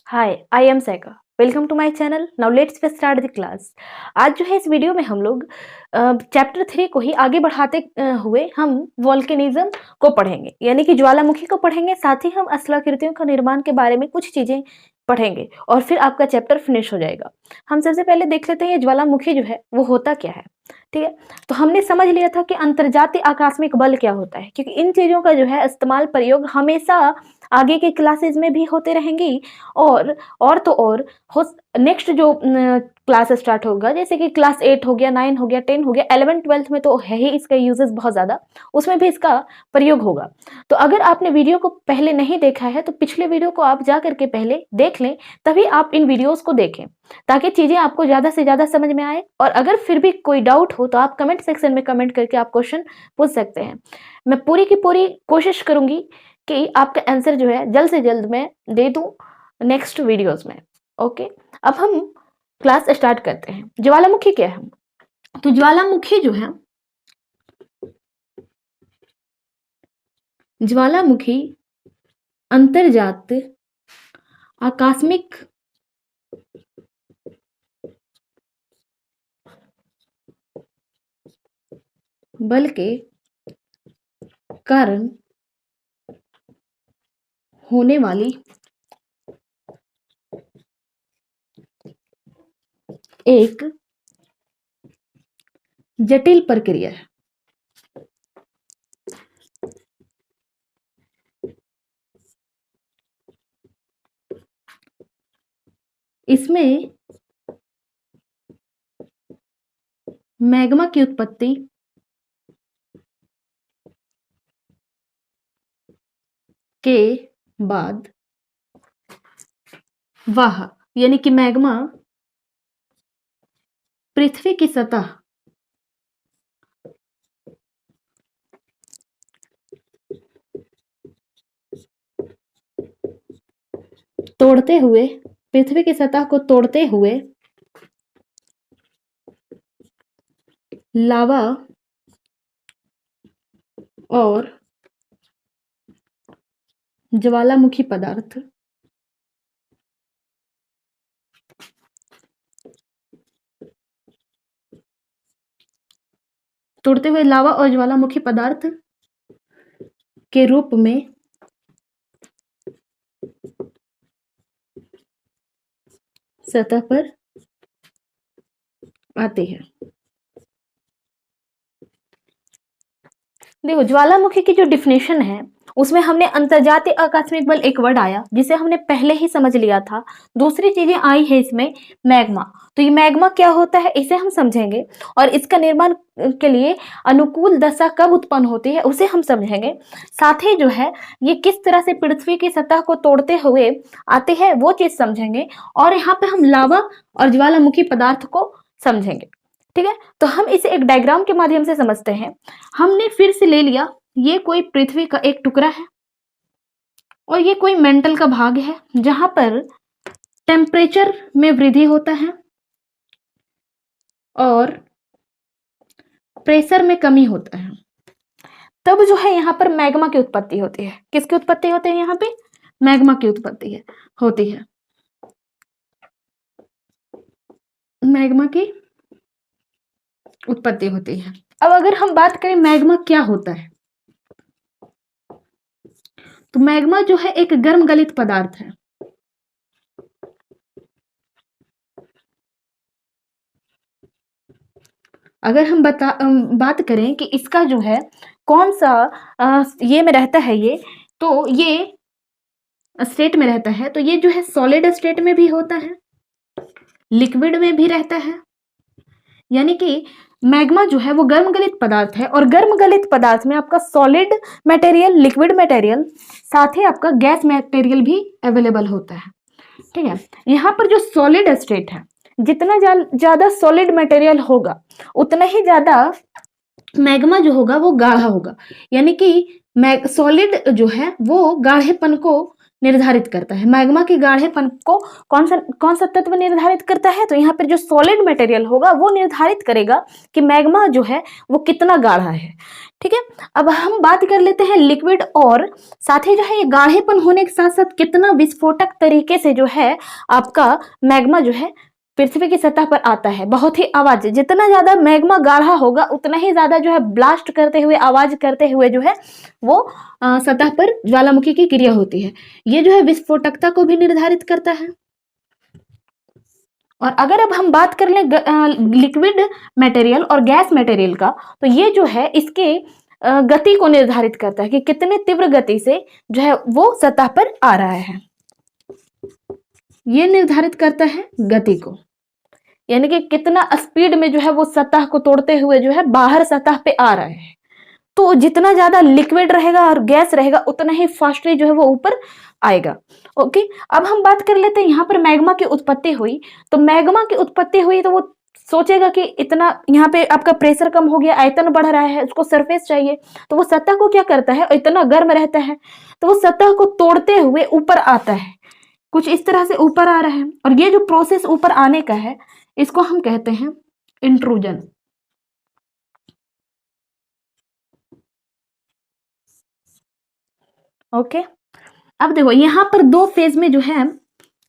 Hi, I am Saika. Welcome to my channel. Now let's start the class. आज जो है इस वीडियो में हम लोग चैप्टर 3 को ही आगे बढ़ाते हुए हम वोल्केनिज्म को पढ़ेंगे, यानी कि ज्वालामुखी को पढ़ेंगे। साथ ही हम स्थलाकृतियों का निर्माण के बारे में कुछ चीजें पढ़ेंगे और फिर आपका चैप्टर फिनिश हो जाएगा। हम सबसे पहले देख लेते हैं ये ज्वालामुखी जो है वो होता क्या है। ठीक है, तो हमने समझ लिया था कि अंतर्जातीय आकस्मिक बल क्या होता है, क्योंकि इन चीजों का जो है इस्तेमाल प्रयोग हमेशा आगे के क्लासेस में भी होते रहेंगी। और तो और हो नेक्स्ट जो क्लास स्टार्ट होगा, जैसे कि क्लास 8 हो गया, 9 हो गया, 10 हो गया, 11 12 में तो है ही इसका यूजेस बहुत ज़्यादा, उसमें भी इसका प्रयोग होगा। तो अगर आपने वीडियो को पहले नहीं देखा है तो पिछले वीडियो को आप जा करके पहले देख लें, तभी आप इन वीडियोस को देखें, ताकि चीज़ें आपको ज़्यादा से ज़्यादा समझ में आए। और अगर फिर भी कोई डाउट हो तो आप कमेंट सेक्शन में कमेंट करके आप क्वेश्चन पूछ सकते हैं। मैं पूरी की पूरी कोशिश करूंगी कि आपका आंसर जो है जल्द से जल्द मैं दे दूं नेक्स्ट वीडियोस में। ओके, अब हम क्लास स्टार्ट करते हैं। ज्वालामुखी क्या है? तो ज्वालामुखी जो है, ज्वालामुखी अंतर्जात आकस्मिक बल के कारण होने वाली एक जटिल प्रक्रिया है। इसमें मैग्मा की उत्पत्ति के बाद वह, यानी कि मैग्मा पृथ्वी की सतह तोड़ते हुए, पृथ्वी की सतह को तोड़ते हुए लावा और ज्वालामुखी पदार्थ तोड़ते हुए लावा और ज्वालामुखी पदार्थ के रूप में सतह पर आते हैं। देखो, ज्वालामुखी की जो डिफिनेशन है उसमें हमने अंतर्जातीय आकस्मिक बल एक वर्ड आया जिसे हमने पहले ही समझ लिया था। दूसरी चीजें आई है इसमें मैग्मा। तो ये मैग्मा क्या होता है इसे हम समझेंगे, और इसका निर्माण के लिए अनुकूल दशा कब उत्पन्न होती है उसे हम समझेंगे। साथ ही जो है ये किस तरह से पृथ्वी की सतह को तोड़ते हुए आते हैं वो चीज समझेंगे, और यहाँ पे हम लावा और ज्वालामुखी पदार्थ को समझेंगे। ठीक है, तो हम इसे एक डायग्राम के माध्यम से समझते हैं। हमने फिर से ले लिया, ये कोई पृथ्वी का एक टुकड़ा है और ये कोई मेंटल का भाग है जहां पर टेम्परेचर में वृद्धि होता है और प्रेशर में कमी होता है। तब जो है यहाँ पर मैग्मा की उत्पत्ति होती है। किसकी उत्पत्ति होती है? यहाँ पे मैग्मा की उत्पत्ति होती है। मैग्मा की उत्पत्ति होती है। अब अगर हम बात करें मैग्मा क्या होता है, तो मैग्मा जो है एक गर्म गलित पदार्थ है। अगर हम बात करें कि इसका जो है कौन सा ये में रहता है, ये तो ये स्टेट में रहता है, तो ये जो है सॉलिड स्टेट में भी होता है, लिक्विड में भी रहता है। यानी कि मैग्मा जो है वो गर्म गलित पदार्थ है, और गर्म गलित पदार्थ में आपका सॉलिड मटेरियल, लिक्विड मटेरियल, साथ ही आपका गैस मटेरियल भी अवेलेबल होता है। ठीक है, यहाँ पर जो सॉलिड स्टेट है, जितना ज्यादा सॉलिड मटेरियल होगा उतना ही ज्यादा मैग्मा जो होगा वो गाढ़ा होगा। यानी कि सॉलिड जो है वो गाढ़ेपन को निर्धारित करता है। मैग्मा के गाढ़ेपन को कौन सा तत्व निर्धारित करता है? तो यहाँ पर जो सॉलिड मटेरियल होगा वो निर्धारित करेगा कि मैग्मा जो है वो कितना गाढ़ा है। ठीक है, अब हम बात कर लेते हैं लिक्विड और साथ ही जो है ये गाढ़ेपन होने के साथ साथ कितना विस्फोटक तरीके से जो है आपका मैग्मा जो है पृथ्वी की सतह पर आता है। बहुत ही आवाज, जितना ज्यादा मैग्मा गाढ़ा होगा उतना ही ज्यादा जो है ब्लास्ट करते हुए, आवाज करते हुए जो है वो सतह पर ज्वालामुखी की क्रिया होती है। ये जो है विस्फोटकता को भी निर्धारित करता है। और अगर अब हम बात कर लें लिक्विड मटेरियल और गैस मटेरियल का, तो ये जो है इसके गति को निर्धारित करता है कि कितने तीव्र गति से जो है वो सतह पर आ रहा है। ये निर्धारित करता है गति को, यानी कि कितना स्पीड में जो है वो सतह को तोड़ते हुए जो है बाहर सतह पे आ रहा है। तो जितना ज्यादा लिक्विड रहेगा और गैस रहेगा उतना ही फास्टली जो है वो ऊपर आएगा। ओके, अब हम बात कर लेते हैं यहाँ पर मैग्मा की उत्पत्ति हुई। तो मैग्मा की उत्पत्ति हुई तो वो सोचेगा कि इतना यहाँ पे आपका प्रेशर कम हो गया, आयतन बढ़ रहा है, उसको सरफेस चाहिए, तो वो सतह को क्या करता है, इतना गर्म रहता है तो वो सतह को तोड़ते हुए ऊपर आता है, कुछ इस तरह से ऊपर आ रहा है। और ये जो प्रोसेस ऊपर आने का है इसको हम कहते हैं इंट्रूजन। ओके, अब देखो यहाँ पर दो फेज में जो है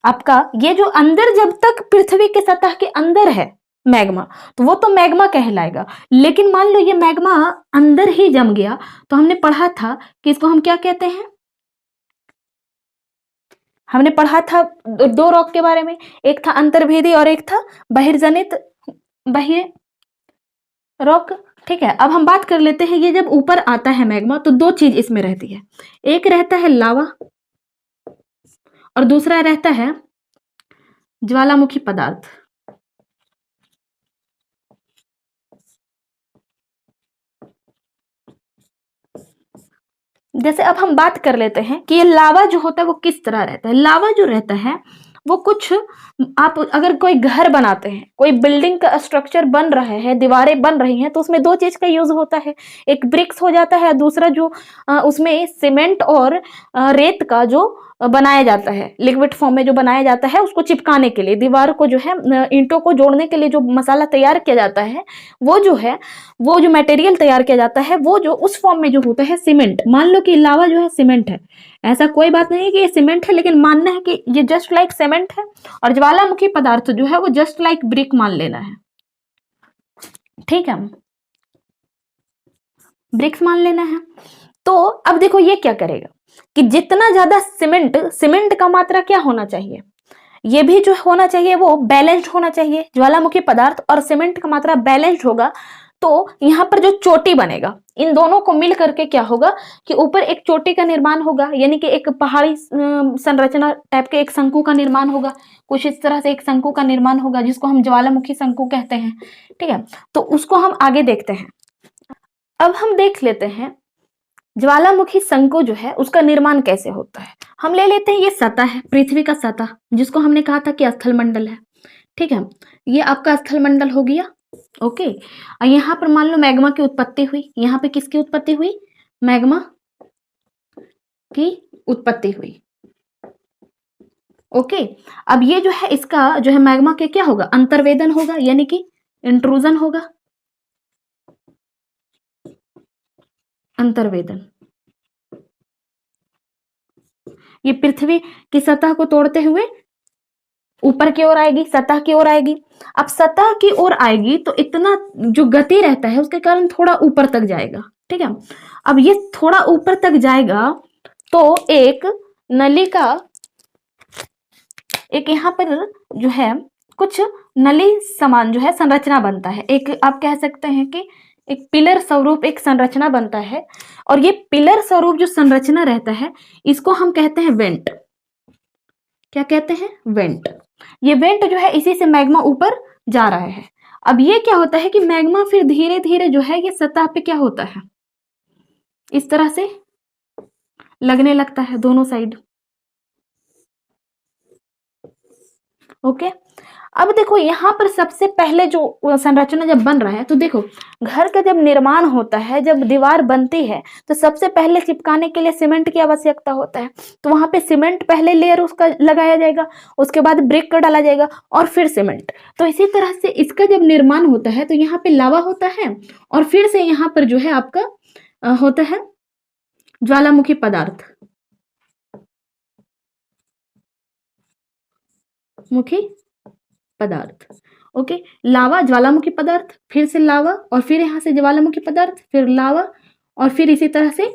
आपका ये जो अंदर, जब तक पृथ्वी के सतह के अंदर है मैग्मा तो वो तो मैग्मा कहलाएगा। लेकिन मान लो ये मैग्मा अंदर ही जम गया तो हमने पढ़ा था कि इसको हम क्या कहते हैं, हमने पढ़ा था दो रॉक के बारे में, एक था अंतर्भेदी और एक था बहिर्जनित बाह्य रॉक। ठीक है, अब हम बात कर लेते हैं ये जब ऊपर आता है मैग्मा तो दो चीज इसमें रहती है, एक रहता है लावा और दूसरा रहता है ज्वालामुखी पदार्थ। जैसे अब हम बात कर लेते हैं कि ये लावा जो होता है वो किस तरह रहता है। लावा जो रहता है वो कुछ, आप अगर कोई घर बनाते हैं, कोई बिल्डिंग का स्ट्रक्चर बन रहा है, दीवारें बन रही हैं, तो उसमें दो चीज का यूज होता है, एक ब्रिक्स हो जाता है, दूसरा जो उसमें सीमेंट और रेत का जो बनाया जाता है, लिक्विड फॉर्म में जो बनाया जाता है उसको चिपकाने के लिए, दीवार को जो है ईंटों को जोड़ने के लिए जो मसाला तैयार किया जाता है, वो जो है वो जो मटेरियल तैयार किया जाता है वो जो उस फॉर्म में जो होता है सीमेंट। मान लो कि लावा जो है सीमेंट है, ऐसा कोई बात नहीं है कि ये सीमेंट है, लेकिन मानना है कि ये जस्ट लाइक सीमेंट है। और ज्वालामुखी पदार्थ जो है वो जस्ट लाइक ब्रिक मान लेना है। ठीक है, ब्रिक्स मान लेना है। तो अब देखो ये क्या करेगा कि जितना ज्यादा सीमेंट का मात्रा क्या होना चाहिए, ये भी जो होना चाहिए वो बैलेंस्ड होना चाहिए। ज्वालामुखी पदार्थ और सीमेंट का मात्रा बैलेंस्ड होगा तो यहाँ पर जो चोटी बनेगा, इन दोनों को मिल करके क्या होगा कि ऊपर एक चोटी का निर्माण होगा, यानी कि एक पहाड़ी संरचना टाइप के एक शंकु का निर्माण होगा। कुछ इस तरह से एक शंकु का निर्माण होगा जिसको हम ज्वालामुखी शंकु कहते हैं। ठीक है, तो उसको हम आगे देखते हैं। अब हम देख लेते हैं ज्वालामुखी शंकु जो है उसका निर्माण कैसे होता है। हम ले लेते हैं ये सतह है, पृथ्वी का सतह, जिसको हमने कहा था कि स्थल मंडल है। ठीक है, ये आपका स्थल मंडल हो गया। ओके, और यहाँ पर मान लो मैग्मा की उत्पत्ति हुई, यहाँ पे किसकी उत्पत्ति हुई, मैग्मा की उत्पत्ति हुई। ओके, अब ये जो है इसका जो है मैग्मा के क्या होगा, अंतर्वेदन होगा, यानी कि इंट्रूजन होगा, अंतर्वेदन। ये पृथ्वी की सतह को तोड़ते हुए ऊपर की ओर आएगी, सतह की ओर आएगी। अब सतह की ओर आएगी तो इतना जो गति रहता है उसके कारण थोड़ा ऊपर तक जाएगा। ठीक है, अब ये थोड़ा ऊपर तक जाएगा तो एक नली का, एक यहाँ पर जो है कुछ नली समान जो है संरचना बनता है, एक आप कह सकते हैं कि एक पिलर स्वरूप एक संरचना बनता है। और ये पिलर स्वरूप जो संरचना रहता है इसको हम कहते हैं वेंट। क्या कहते हैं, वेंट। ये वेंट जो है इसी से मैग्मा ऊपर जा रहा है। अब ये क्या होता है कि मैग्मा फिर धीरे धीरे जो है ये सतह पे क्या होता है, इस तरह से लगने लगता है दोनों साइड। ओके, अब देखो यहाँ पर सबसे पहले जो संरचना जब बन रहा है, तो देखो घर का जब निर्माण होता है, जब दीवार बनती है, तो सबसे पहले चिपकाने के लिए सीमेंट की आवश्यकता होता है। तो वहां पे सीमेंट पहले लेयर उसका लगाया जाएगा, उसके बाद ब्रिक का डाला जाएगा और फिर सीमेंट। तो इसी तरह से इसका जब निर्माण होता है तो यहाँ पे लावा होता है और फिर से यहाँ पर जो है आपका होता है ज्वालामुखी पदार्थ, मुखी पदार्थ। ओके, लावा, ज्वालामुखी पदार्थ, फिर से लावा और फिर यहाँ से ज्वालामुखी पदार्थ, फिर लावा और फिर इसी तरह से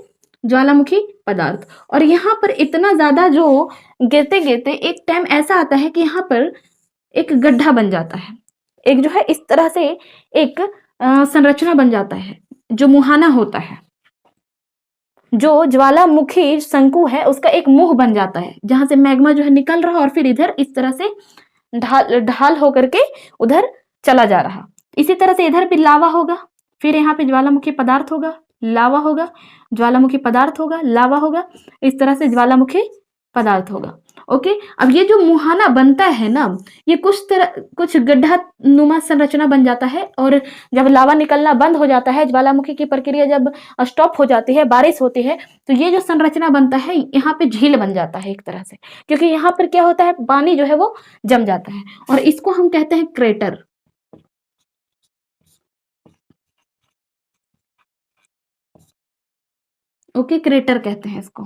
ज्वालामुखी पदार्थ। और यहाँ पर इतना ज्यादा जो गिरते गिरते एक टाइम ऐसा आता है कि यहाँ पर एक गड्ढा बन जाता है, एक जो है इस तरह से एक संरचना बन जाता है, जो मुहाना होता है, जो ज्वालामुखी शंकु है उसका एक मुंह बन जाता है, जहां से मैग्मा जो है निकल रहा और फिर इधर इस तरह से ढाल ढाल होकर के उधर चला जा रहा। इसी तरह से इधर भी लावा होगा, फिर यहाँ पे ज्वालामुखी पदार्थ होगा, लावा होगा, ज्वालामुखी पदार्थ होगा, लावा होगा, इस तरह से ज्वालामुखी पदार्थ होगा। ओके, अब ये जो मुहाना बनता है ना, ये कुछ गड्ढा नुमा संरचना बन जाता है और जब लावा निकलना बंद हो जाता है, ज्वालामुखी की प्रक्रिया जब स्टॉप हो जाती है, बारिश होती है, तो ये जो संरचना बनता है यहाँ पे झील बन जाता है एक तरह से, क्योंकि यहाँ पर क्या होता है, पानी जो है वो जम जाता है और इसको हम कहते हैं क्रेटर। ओके, क्रेटर कहते हैं इसको।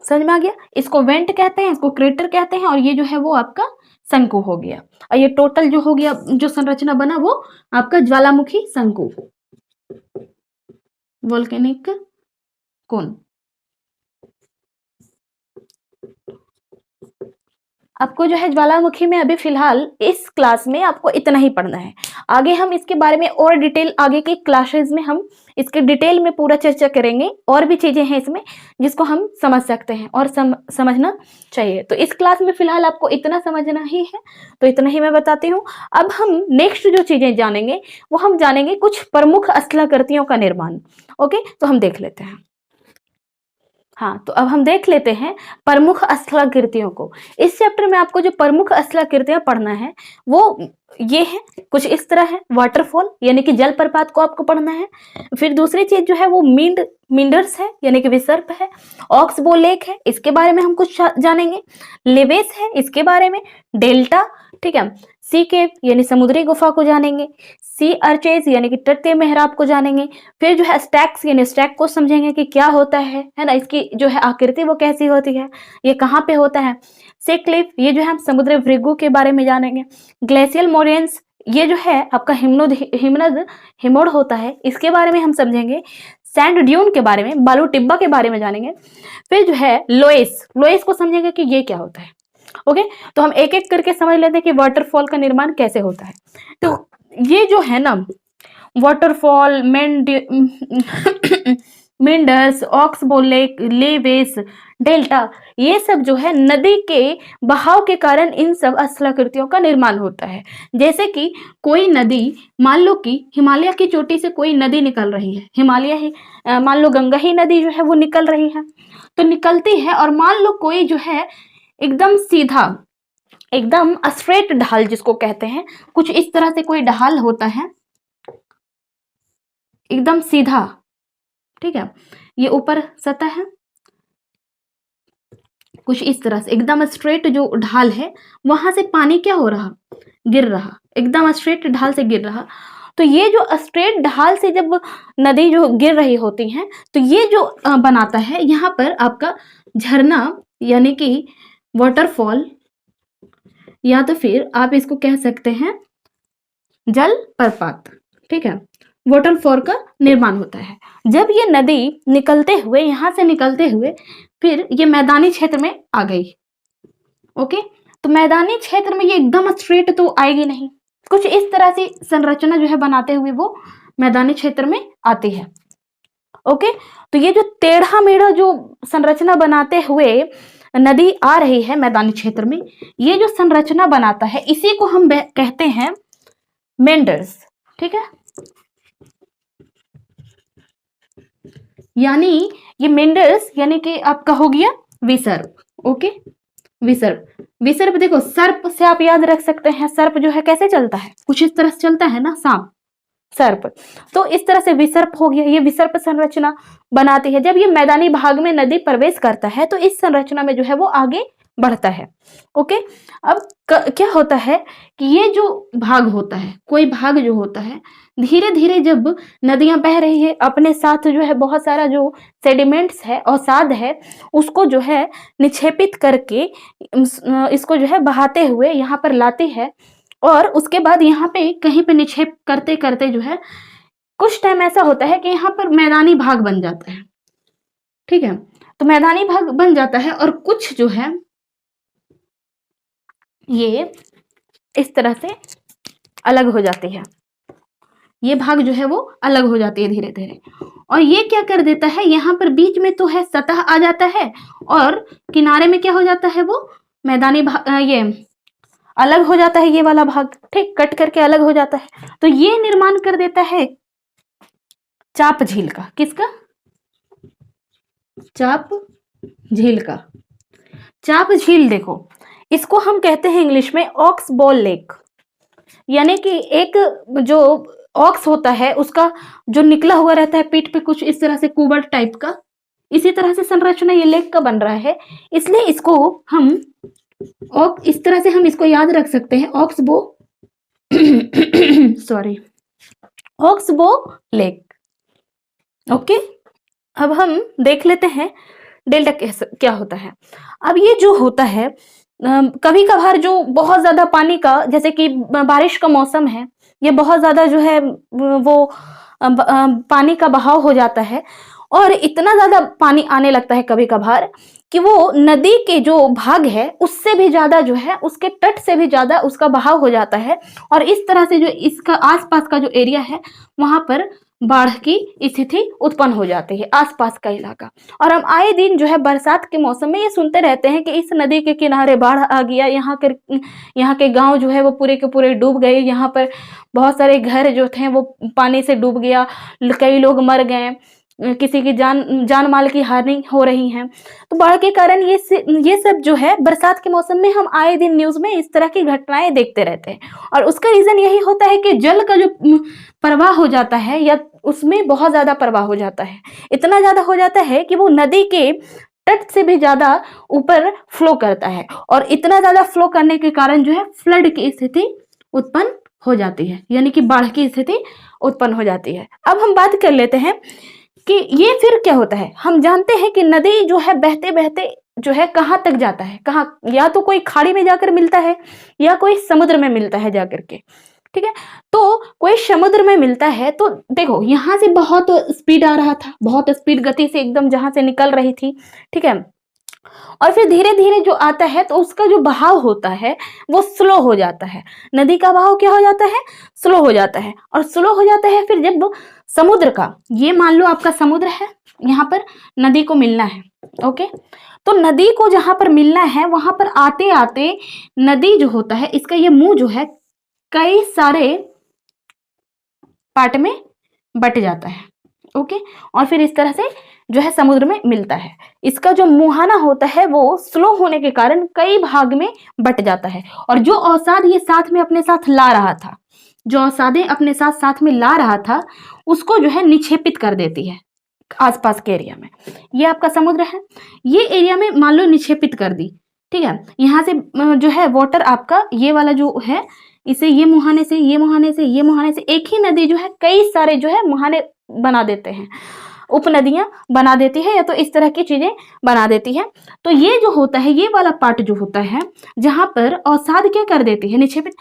समझ में आ गया? इसको वेंट कहते हैं, इसको क्रेटर कहते हैं और ये जो है वो आपका शंकु हो गया। और ये टोटल जो हो गया, जो संरचना बना वो आपका ज्वालामुखी शंकु, वोल्केनिक कोन। आपको जो है ज्वालामुखी में अभी फिलहाल इस क्लास में आपको इतना ही पढ़ना है। आगे हम इसके बारे में और डिटेल, आगे के क्लासेस में हम इसके डिटेल में पूरा चर्चा करेंगे। और भी चीजें हैं इसमें जिसको हम समझ सकते हैं और समझना चाहिए। तो इस क्लास में फिलहाल आपको इतना समझना ही है, तो इतना ही मैं बताती हूँ। अब हम नेक्स्ट जो चीजें जानेंगे वो हम जानेंगे कुछ प्रमुख स्थलाकृतियों का निर्माण। ओके, तो हम देख लेते हैं। हाँ, तो अब हम देख लेते हैं प्रमुख स्थलाकृतियों को। इस चैप्टर में आपको जो प्रमुख स्थलाकृतियां पढ़ना है वो ये है, कुछ इस तरह है। वाटरफॉल यानी कि जलप्रपात को आपको पढ़ना है। फिर दूसरी चीज जो है वो मिंडर्स है यानी कि विसर्प है। ऑक्सबो लेक है, इसके बारे में हम कुछ जानेंगे। लेवेस है, इसके बारे में। डेल्टा, ठीक है। सी केव यानी समुद्री गुफा को जानेंगे। सी अर्चेज यानी कि तटीय मेहराब को जानेंगे। फिर जो है स्टैक्स यानी स्टैक को समझेंगे कि क्या होता है ना, इसकी जो है आकृति वो कैसी होती है, ये कहाँ पे होता है। सी क्लिफ, ये जो है हम समुद्री भृगु के बारे में जानेंगे। ग्लेशियल मोरेन्स, ये जो है आपका हिमोड होता है, इसके बारे में हम समझेंगे। सैंड ड्यून के बारे में, बालू टिब्बा के बारे में जानेंगे। फिर जो है लोएस को समझेंगे कि ये क्या होता है। ओके, तो हम एक एक करके समझ लेते हैं कि वाटरफॉल का निर्माण कैसे होता है। तो ये जो है ना, वाटरफॉल, मिंडर्स, ऑक्सबो लेक, लेवेस, डेल्टा, ये सब जो है नदी के बहाव के कारण इन सब स्थलाकृतियों का निर्माण होता है। जैसे कि कोई नदी, मान लो कि हिमालय की चोटी से कोई नदी निकल रही है, हिमालय ही मान लो गंगा ही नदी जो है वो निकल रही है, तो निकलती है और मान लो कोई जो है एकदम सीधा, एकदम स्ट्रेट ढाल जिसको कहते हैं, कुछ इस तरह से कोई ढाल होता है एकदम सीधा, ठीक है। ये ऊपर सतह है, कुछ इस तरह से एकदम स्ट्रेट जो ढाल है, वहां से पानी क्या हो रहा, गिर रहा, एकदम स्ट्रेट ढाल से गिर रहा। तो ये जो स्ट्रेट ढाल से जब नदी जो गिर रही होती है, तो ये जो बनाता है यहाँ पर आपका झरना यानी कि वाटरफॉल, या तो फिर आप इसको कह सकते हैं जलप्रपात, ठीक है। वाटरफॉल का निर्माण होता है जब ये नदी निकलते हुए, यहां से निकलते हुए फिर ये मैदानी क्षेत्र में आ गई। ओके, तो मैदानी क्षेत्र में ये एकदम स्ट्रेट तो आएगी नहीं, कुछ इस तरह से संरचना जो है बनाते हुए वो मैदानी क्षेत्र में आती है। ओके, तो ये जो टेढ़ा मेढ़ा जो संरचना बनाते हुए नदी आ रही है मैदानी क्षेत्र में, ये जो संरचना बनाता है इसी को हम कहते हैं मेंडर्स, ठीक है। यानी ये मेंडर्स यानी कि आपका हो गया विसर्प। ओके, विसर्प। विसर्प देखो, सर्प से आप याद रख सकते हैं, सर्प जो है कैसे चलता है, कुछ इस तरह से चलता है ना, सांप, सर्प। तो इस तरह से विसर्प हो गया, ये विसर्प संरचना बनाती है। जब ये मैदानी भाग में नदी प्रवेश करता है तो इस संरचना में जो है वो आगे बढ़ता है। ओके, अब क्या होता है कि ये जो भाग होता है, कोई भाग जो होता है, धीरे धीरे जब नदियां बह रही है, अपने साथ जो है बहुत सारा जो सेडिमेंट्स है, अवसाद है, उसको जो है निक्षेपित करके इसको जो है बहाते हुए यहाँ पर लाती है। और उसके बाद यहाँ पे कहीं पे निक्षेप करते करते जो है कुछ टाइम ऐसा होता है कि यहाँ पर मैदानी भाग बन जाता है। ठीक है, तो मैदानी भाग बन जाता है और कुछ जो है ये इस तरह से अलग हो जाती है, ये भाग जो है वो अलग हो जाती है धीरे धीरे। और ये क्या कर देता है, यहाँ पर बीच में तो है सतह आ जाता है और किनारे में क्या हो जाता है, वो मैदानी भाग ये अलग हो जाता है, ये वाला भाग, ठीक, कट करके अलग हो जाता है। तो ये निर्माण कर देता है चाप झील का। किसका? चाप झील का। चाप झील देखो, इसको हम कहते हैं इंग्लिश में ऑक्स बॉल लेक, यानी कि एक जो ऑक्स होता है उसका जो निकला हुआ रहता है पीठ पे कुछ इस तरह से कुबड़ टाइप का, इसी तरह से संरचना ये लेक का बन रहा है, इसलिए इसको हम इस तरह से हम इसको याद रख सकते हैं, oxbow sorry, oxbow lake. Okay, अब हम देख लेते हैं डेल्टा क्या होता है। अब ये जो होता है कभी कभार जो बहुत ज्यादा पानी का, जैसे कि बारिश का मौसम है, ये बहुत ज्यादा जो है वो पानी का बहाव हो जाता है और इतना ज्यादा पानी आने लगता है कभी कभार कि वो नदी के जो भाग है उससे भी ज्यादा जो है, उसके तट से भी ज्यादा उसका बहाव हो जाता है और इस तरह से जो इसका आसपास का जो एरिया है वहां पर बाढ़ की स्थिति उत्पन्न हो जाती है, आसपास का इलाका। और हम आए दिन जो है बरसात के मौसम में ये सुनते रहते हैं कि इस नदी के किनारे बाढ़ आ गया, यहाँ के गांव जो है वो पूरे के पूरे डूब गए, यहाँ पर बहुत सारे घर जो थे वो पानी से डूब गया, कई लोग मर गए, किसी की जान माल की हानि हो रही है। तो बाढ़ के कारण ये सब जो है बरसात के मौसम में हम आए दिन न्यूज में इस तरह की घटनाएं देखते रहते हैं। और उसका रीजन यही होता है कि जल का जो प्रवाह हो जाता है या उसमें बहुत ज्यादा प्रवाह हो जाता है, इतना ज्यादा हो जाता है कि वो नदी के तट से भी ज्यादा ऊपर फ्लो करता है और इतना ज्यादा फ्लो करने के कारण जो है फ्लड की स्थिति उत्पन्न हो जाती है, यानी कि बाढ़ की स्थिति उत्पन्न हो जाती है। अब हम बात कर लेते हैं कि ये फिर क्या होता है। हम जानते हैं कि नदी जो है बहते बहते जो है कहाँ तक जाता है, कहाँ, या तो कोई खाड़ी में जाकर मिलता है या कोई समुद्र में मिलता है जाकर के। ठीक है, तो कोई समुद्र में मिलता है तो देखो यहां से बहुत स्पीड आ रहा था, बहुत स्पीड गति से एकदम जहां से निकल रही थी, ठीक है, और फिर धीरे धीरे जो आता है तो उसका जो बहाव होता है वो स्लो हो जाता है, नदी का बहाव क्या हो जाता है, स्लो हो जाता है। और स्लो हो जाता है फिर जब समुद्र का, ये मान लो आपका समुद्र है, यहाँ पर नदी को मिलना है। ओके, तो नदी को जहां पर मिलना है वहां पर आते आते नदी जो होता है इसका ये मुंह जो है कई सारे पार्ट में बट जाता है। ओके, और फिर इस तरह से जो है समुद्र में मिलता है। इसका जो मुहाना होता है वो स्लो होने के कारण कई भाग में बट जाता है और जो अवसाद ये साथ में अपने साथ ला रहा था, जो अवसादें अपने साथ साथ में ला रहा था उसको जो है निक्षेपित कर देती है आसपास के एरिया में। ये आपका समुद्र है, ये एरिया में मान लो निक्षेपित कर दी, ठीक है, यहाँ से जो है वाटर आपका ये वाला जो है इसे ये मुहाने से ये मुहाने से ये मुहाने से, एक ही नदी जो है कई सारे जो है मुहाने बना देते हैं, उपनदियां बना देती है या तो इस तरह की चीजें बना देती है। तो ये जो होता है ये वाला पार्ट जो होता है जहां पर अवसाद क्या कर देती है, निक्षेपित,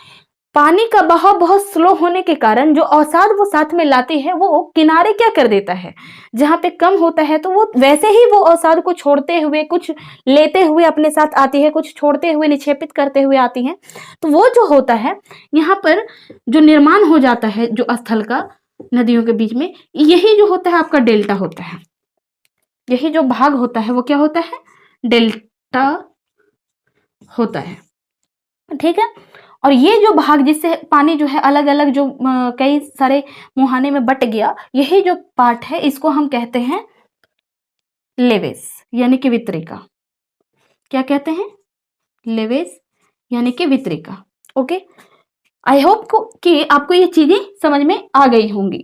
पानी का बहाव बहुत स्लो होने के कारण जो अवसाद वो साथ में लाती है वो किनारे क्या कर देता है, जहां पे कम होता है तो वो वैसे ही वो अवसाद को छोड़ते हुए, कुछ लेते हुए अपने साथ आती है, कुछ छोड़ते हुए निक्षेपित करते हुए आती है। तो वो जो होता है यहाँ पर जो निर्माण हो जाता है जो स्थल का नदियों के बीच में, यही जो होता है आपका डेल्टा होता है, यही जो भाग होता है वो क्या होता है, डेल्टा होता है। ठीक है, और ये जो भाग जिससे पानी जो है अलग अलग जो कई सारे मुहाने में बट गया, यही जो पार्ट है इसको हम कहते हैं लेवेस, यानी कि वितरिका। क्या कहते हैं? लेवेज यानी कि वितरिका। ओके, आई होप कि आपको ये चीजें समझ में आ गई होंगी।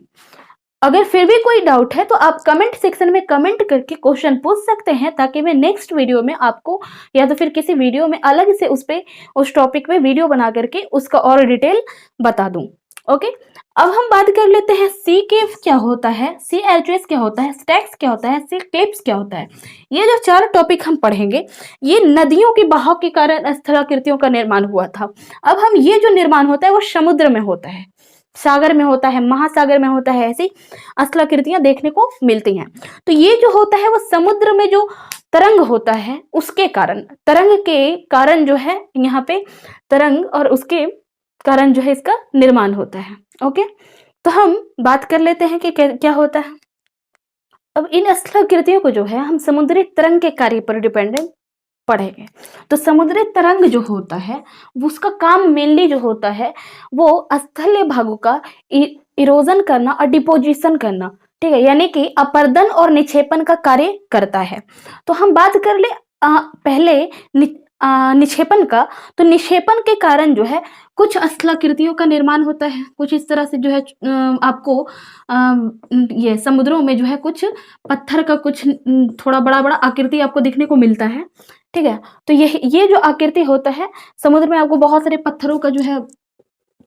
अगर फिर भी कोई डाउट है तो आप कमेंट सेक्शन में कमेंट करके क्वेश्चन पूछ सकते हैं, ताकि मैं नेक्स्ट वीडियो में आपको या तो फिर किसी वीडियो में अलग से उस टॉपिक पे वीडियो बना करके उसका और डिटेल बता दूं। ओके, अब हम बात कर लेते हैं सी केव क्या होता है, सी एच क्या होता है, स्टैक्स क्या होता है, सी क्लिप्स क्या होता है। ये जो 4 टॉपिक हम पढ़ेंगे, ये नदियों के बहाव के कारण स्थलाकृतियों का निर्माण हुआ था। अब हम ये जो निर्माण होता है वो समुद्र में होता है, सागर में होता है, महासागर में होता है, ऐसी स्थलाकृतियां देखने को मिलती हैं। तो ये जो होता है वो समुद्र में जो तरंग होता है उसके कारण, तरंग के कारण जो है यहाँ पे तरंग और उसके कारण जो है इसका निर्माण होता है। ओके, तो हम बात कर लेते हैं कि क्या होता है। अब इन स्थलाकृतियों को जो है हम समुद्री तरंग के कार्य पर डिपेंडेंट पढ़ेंगे। तो समुद्री तरंग जो होता है उसका काम मेनली जो होता है वो स्थलीय भागों का इरोजन करना और डिपोजिशन करना, ठीक है, यानी कि अपर्दन और निक्षेपण का कार्य करता है। तो हम बात कर ले पहले निक्षेपण का। तो निक्षेपण के कारण जो है कुछ स्थलाकृतियों का निर्माण होता है, कुछ इस तरह से जो है आपको ये समुद्रों में जो है कुछ पत्थर का कुछ थोड़ा बड़ा बड़ा आकृति आपको दिखने को मिलता है, ठीक है। तो ये जो आकृति होता है, समुद्र में आपको बहुत सारे पत्थरों का जो है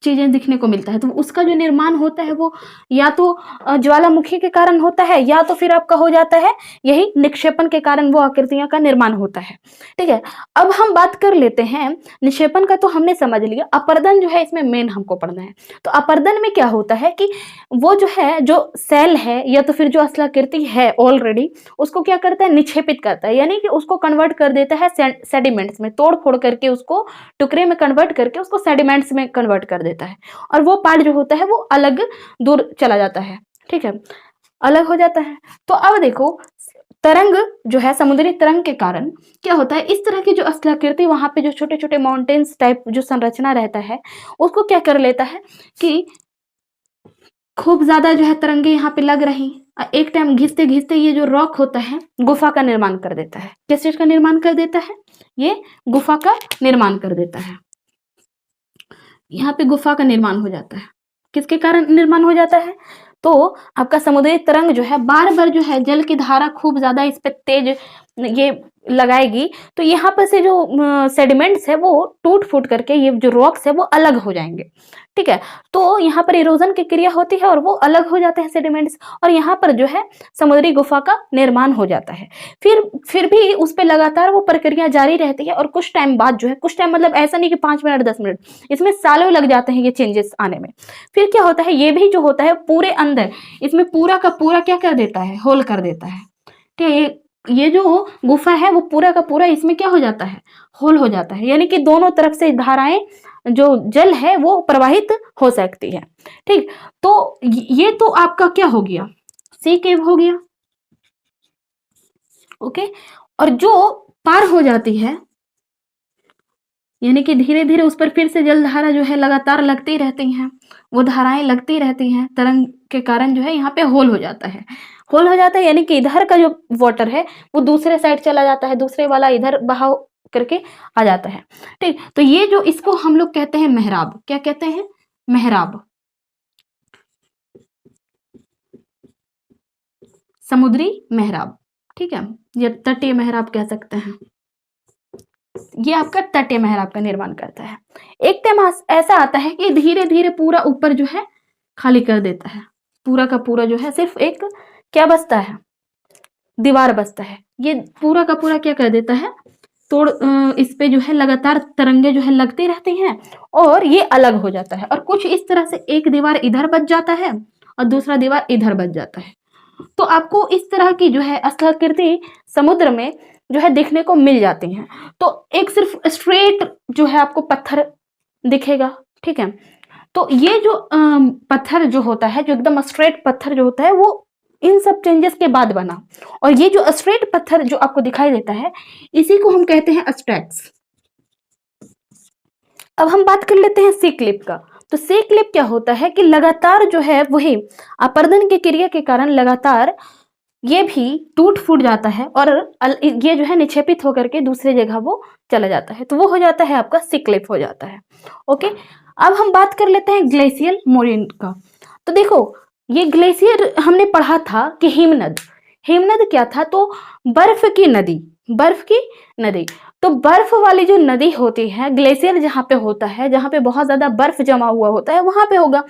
चीजें दिखने को मिलता है। तो उसका जो निर्माण होता है वो या तो ज्वालामुखी के कारण होता है या तो फिर आपका हो जाता है यही निक्षेपण के कारण वो आकृतियां का निर्माण होता है, ठीक है। अब हम बात कर लेते हैं निक्षेपण का, तो हमने समझ लिया। अपर्दन जो है इसमें मेन हमको पढ़ना है। तो अपर्दन में क्या होता है कि वो जो है जो सेल है या तो फिर जो स्थलाकृति है ऑलरेडी, उसको क्या करता है, निक्षेपित करता है, यानी कि उसको कन्वर्ट कर देता है सेडिमेंट्स में, तोड़ फोड़ करके उसको टुकड़े में कन्वर्ट करके उसको सेडिमेंट्स में कन्वर्ट कर देता है। और वो पार्ट जो होता है वो अलग दूर चला जाता है, ठीक है, अलग हो जाता है। तो अब देखो तरंग जो है, समुद्री तरंग के कारण क्या होता है, इस तरह की जो स्थलाकृति वहां पे जो छोटे छोटे माउंटेन्स टाइप जो संरचना रहता है उसको क्या कर लेता है कि खूब ज्यादा जो है तरंगे यहाँ पे लग रही, एक टाइम घिसते घिसते ये जो रॉक होता है गुफा का निर्माण कर देता है। किस चीज का निर्माण कर देता है, ये गुफा का निर्माण कर देता है। यहाँ पे गुफा का निर्माण हो जाता है। किसके कारण निर्माण हो जाता है, तो आपका समुद्री तरंग जो है बार बार जो है जल की धारा खूब ज्यादा इस पे तेज ये लगाएगी, तो यहाँ पर से जो सेडिमेंट्स है वो टूट फूट करके ये जो रॉक्स है वो अलग हो जाएंगे, ठीक है। तो यहाँ पर इरोजन की क्रिया होती है और वो अलग हो जाते हैं सेडिमेंट्स, और यहाँ पर जो है समुद्री गुफा का निर्माण हो जाता है। फिर भी उस पर लगातार वो प्रक्रिया जारी रहती है, और कुछ टाइम बाद जो है, कुछ टाइम मतलब ऐसा नहीं कि 5 मिनट 10 मिनट, इसमें सालों लग जाते हैं ये चेंजेस आने में। फिर क्या होता है, ये भी जो होता है पूरे अंदर इसमें पूरा का पूरा क्या कर देता है, होल कर देता है, ठीक है। ये जो गुफा है वो पूरा का पूरा इसमें क्या हो जाता है, होल हो जाता है, यानी कि दोनों तरफ से धाराएं जो जल है वो प्रवाहित हो सकती है, ठीक। तो ये तो आपका क्या हो गया, सी केव हो गया, ओके। और जो पार हो जाती है, यानी कि धीरे धीरे उस पर फिर से जल धारा जो है लगातार लगती रहती हैं, वो धाराएं लगती रहती हैं, तरंग के कारण जो है यहाँ पे होल हो जाता है, होल हो जाता है, यानी कि इधर का जो वाटर है वो दूसरे साइड चला जाता है, दूसरे वाला इधर बहाव करके आ जाता है, ठीक। तो ये जो इसको हम लोग कहते हैं मेहराब, क्या कहते हैं, मेहराब, समुद्री मेहराब, ठीक है, ये तटीय मेहराब कह सकते हैं। ये आपका तटीय मेहराब का निर्माण करता है। एक टाइम ऐसा आता है कि धीरे धीरे पूरा ऊपर जो है खाली कर देता है, पूरा का पूरा जो है सिर्फ एक क्या बचता है, दीवार बचता है। ये पूरा का पूरा क्या कर देता है, तोड़ इस पे जो है लगातार तरंगे जो है लगती रहती हैं और ये अलग हो जाता है, और कुछ इस तरह से एक दीवार इधर बच जाता है और दूसरा दीवार इधर बच जाता है। तो आपको इस तरह की जो है स्थलाकृति समुद्र में जो है देखने को मिल जाती हैं। तो एक सिर्फ स्ट्रेट जो है आपको पत्थर दिखेगा, ठीक है। तो ये जो पत्थर जो होता है, जो एकदम स्ट्रेट पत्थर जो होता है वो इन सब चेंजेस के बाद बना, और ये जो स्ट्रेट पत्थर जो आपको दिखाई देता है इसी को हम कहते हैं स्टैक्स। अब हम बात कर लेते हैं सी क्लिप का। तो सी क्लिप क्या होता है कि लगातार जो है वही अपर्दन की क्रिया के कारण लगातार ये भी टूट फूट जाता है और ये जो है निक्षेपित होकर के दूसरे जगह वो चला जाता है, तो वो हो जाता है आपका सी क्लिफ हो जाता है। ओके, अब हम बात कर लेते हैं ग्लेशियल मोरेन का। तो देखो, ये ग्लेशियर हमने पढ़ा था कि हिमनद, हिमनद क्या था, तो बर्फ की नदी, बर्फ की नदी। तो बर्फ वाली जो नदी होती है, ग्लेशियर जहाँ पे होता है, जहाँ पे बहुत ज्यादा बर्फ जमा हुआ होता है, वहां पे होगा।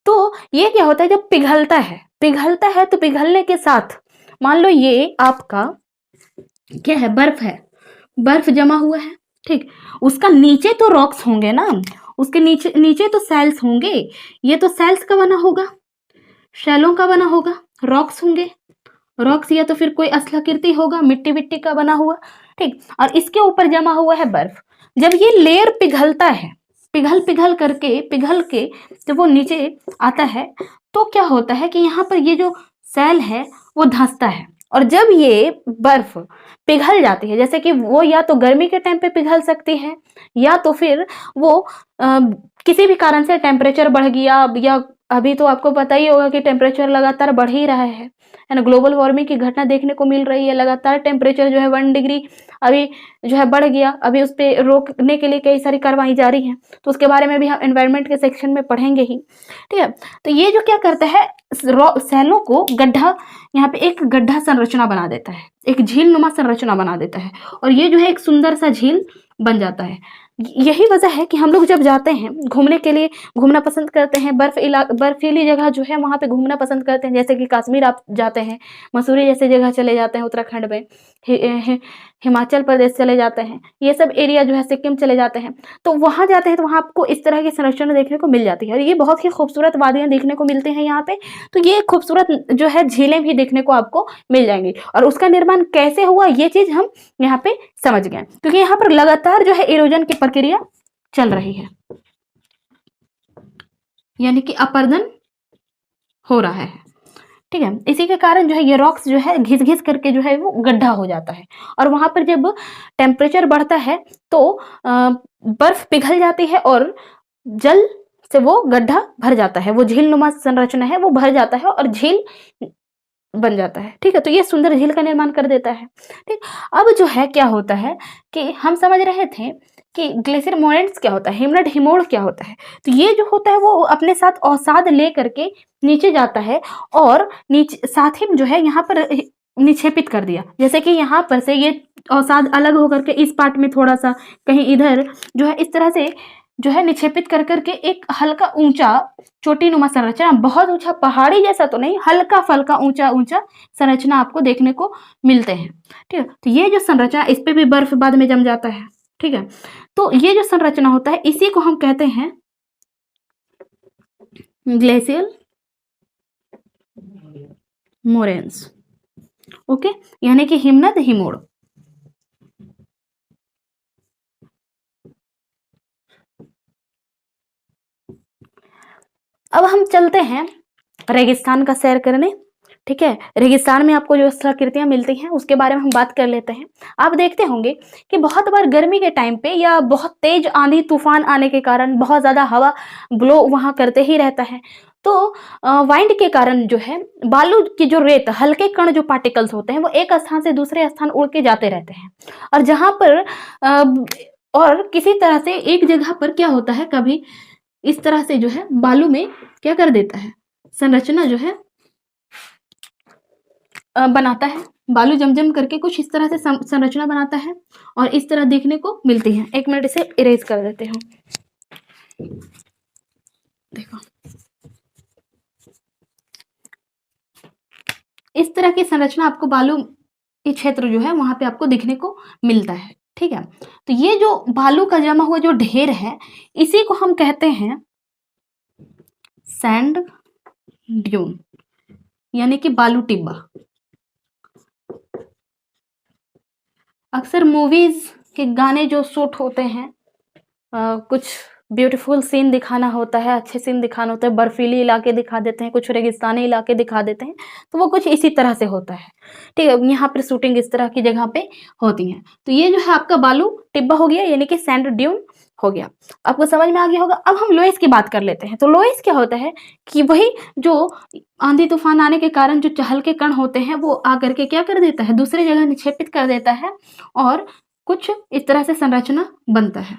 तो ये क्या होता है, जब पिघलता है, पिघलता है तो पिघलने के साथ मान लो ये आपका क्या है, बर्फ है, बर्फ जमा हुआ है, ठीक। उसका नीचे तो रॉक्स होंगे ना, उसके नीचे नीचे तो सेल्स होंगे। ये तो सेल्स का बना होगा, शैलों का बना होगा, रॉक्स होंगे, रॉक्स या तो फिर कोई असलाकृति होगा, मिट्टी मिट्टी का बना हुआ, ठीक। और इसके ऊपर जमा हुआ है बर्फ। जब ये लेयर पिघलता है, पिघल पिघल करके पिघल के जब वो नीचे आता है, तो क्या होता है कि यहाँ पर ये जो सेल है वो धंसता है। और जब ये बर्फ पिघल जाती है, जैसे कि वो या तो गर्मी के टाइम पे पिघल सकती है, या तो फिर वो किसी भी कारण से टेम्परेचर बढ़ गया, या अभी तो आपको पता ही होगा कि टेम्परेचर लगातार बढ़ ही रहा है ना, ग्लोबल वार्मिंग की घटना देखने को मिल रही है, लगातार टेम्परेचर जो है 1 डिग्री अभी जो है बढ़ गया। अभी उस पर रोकने के लिए कई सारी कार्रवाई जारी है, तो उसके बारे में भी हम एनवायरनमेंट के सेक्शन में पढ़ेंगे ही, ठीक है। तो ये जो क्या करता है, सेलों को गड्ढा, यहाँ पे एक गड्ढा संरचना बना देता है, एक झील नुमा संरचना बना देता है, और ये जो है एक सुंदर सा झील बन जाता है। यही वजह है कि हम लोग जब जाते हैं घूमने के लिए, घूमना पसंद करते हैं, बर्फीली जगह जो है वहाँ पे घूमना पसंद करते हैं, जैसे कि कश्मीर आप जाते हैं, मसूरी जैसे जगह चले जाते हैं उत्तराखंड में, हिमाचल प्रदेश चले जाते हैं, ये सब एरिया जो है सिक्किम चले जाते हैं, तो वहाँ जाते हैं तो वहाँ आपको इस तरह की संरचना देखने को मिल जाती है, और ये बहुत ही खूबसूरत वादियाँ देखने को मिलती हैं यहाँ पे। तो ये खूबसूरत जो है झीलें भी देखने को आपको मिल जाएंगी, और उसका निर्माण कैसे हुआ ये चीज हम यहाँ पे समझ गए, क्योंकि यहाँ पर लगातार जो है इरोजन की प्रक्रिया चल रही है, यानी कि अपरदन हो रहा है, ठीक है। इसी के कारण जो है ये रॉक्स जो है घिस घिस करके जो है वो गड्ढा हो जाता है, और वहां पर जब टेम्परेचर बढ़ता है तो बर्फ पिघल जाती है और जल से वो गड्ढा भर जाता है, वो झील नुमा संरचना है वो भर जाता है और झील बन जाता है, ठीक है। तो ये सुंदर झील का निर्माण कर देता है, ठीक। अब जो है क्या होता है कि हम समझ रहे थे कि ग्लेशियर मोरेंट्स क्या होता है, हिमनद हिमोड़ क्या होता है। तो ये जो होता है वो अपने साथ अवसाद ले करके नीचे जाता है, और नीचे साथ ही जो है यहाँ पर निक्षेपित कर दिया, जैसे कि यहाँ पर से ये अवसाद अलग होकर के इस पार्ट में थोड़ा सा कहीं इधर जो है इस तरह से जो है निक्षेपित कर करके एक हल्का ऊंचा चोटी नुमा संरचना, बहुत ऊंचा पहाड़ी जैसा तो नहीं, हल्का फल्का ऊंचा ऊंचा संरचना आपको देखने को मिलते हैं, ठीक है। तो ये जो संरचना, इस पे भी बर्फ बाद में जम जाता है, ठीक है। तो ये जो संरचना होता है इसी को हम कहते हैं ग्लेशियल मोरेन्स, ओके, यानी कि हिमनद हिमोड़। अब हम चलते हैं रेगिस्तान का सैर करने, ठीक है। रेगिस्तान में आपको जो स्थलाकृतियां मिलती हैं उसके बारे में हम बात कर लेते हैं। आप देखते होंगे कि बहुत बार गर्मी के टाइम पे या बहुत तेज आंधी तूफान आने के कारण बहुत ज़्यादा हवा ब्लो वहाँ करते ही रहता है, तो वाइंड के कारण जो है बालू की जो रेत, हल्के कण जो पार्टिकल्स होते हैं वो एक स्थान से दूसरे स्थान उड़ के जाते रहते हैं, और जहाँ पर और किसी तरह से एक जगह पर क्या होता है, कभी इस तरह से जो है बालू में क्या कर देता है, संरचना जो है बनाता है, बालू जमजम करके कुछ इस तरह से संरचना बनाता है, और इस तरह देखने को मिलती है। एक मिनट इसे इरेज कर देते हैं, देखो इस तरह की संरचना आपको बालू के क्षेत्र जो है वहां पे आपको दिखने को मिलता है, ठीक है। तो ये जो बालू का जमा हुआ जो ढेर है इसी को हम कहते हैं सैंड ड्यून, यानी कि बालू टिब्बा। अक्सर मूवीज के गाने जो शूट होते हैं, कुछ ब्यूटीफुल सीन दिखाना होता है, अच्छे सीन दिखाना होता है, बर्फीली इलाके दिखा देते हैं, कुछ रेगिस्तानी इलाके दिखा देते हैं, तो वो कुछ इसी तरह से होता है, ठीक है। यहाँ पर शूटिंग इस तरह की जगह पे होती है। तो ये जो है आपका बालू टिब्बा हो गया, यानी कि सैंड ड्यून हो गया। आपको समझ में आ गया होगा। अब हम लोएस्ट की बात कर लेते हैं। तो लोएस्ट क्या होता है कि वही जो आंधी तूफान आने के कारण जो हल्के कण होते हैं वो आकर के क्या कर देता है, दूसरी जगह निक्षेपित कर देता है और कुछ इस तरह से संरचना बनता है।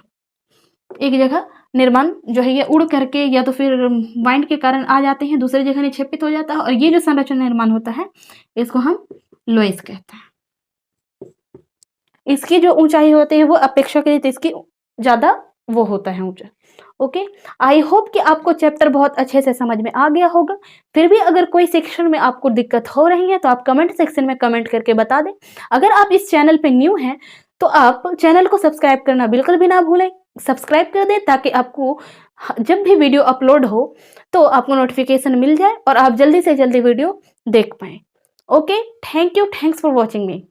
एक जगह निर्माण जो है ये उड़ करके या तो फिर वाइंड के कारण आ जाते हैं, दूसरी जगह निक्षेपित हो जाता है और ये जो संरचना निर्माण होता है इसको हम लोएस्ट कहते हैं। इसकी जो ऊंचाई होती है वो अपेक्षाकृत इसकी ज़्यादा वो होता है ऊंचा। ओके, आई होप कि आपको चैप्टर बहुत अच्छे से समझ में आ गया होगा। फिर भी अगर कोई सेक्शन में आपको दिक्कत हो रही है तो आप कमेंट सेक्शन में कमेंट करके बता दें। अगर आप इस चैनल पे न्यू हैं तो आप चैनल को सब्सक्राइब करना बिल्कुल भी ना भूलें। सब्सक्राइब कर दें ताकि आपको जब भी वीडियो अपलोड हो तो आपको नोटिफिकेशन मिल जाए और आप जल्दी से जल्दी वीडियो देख पाएँ। Okay, thank you, thanks for watching me.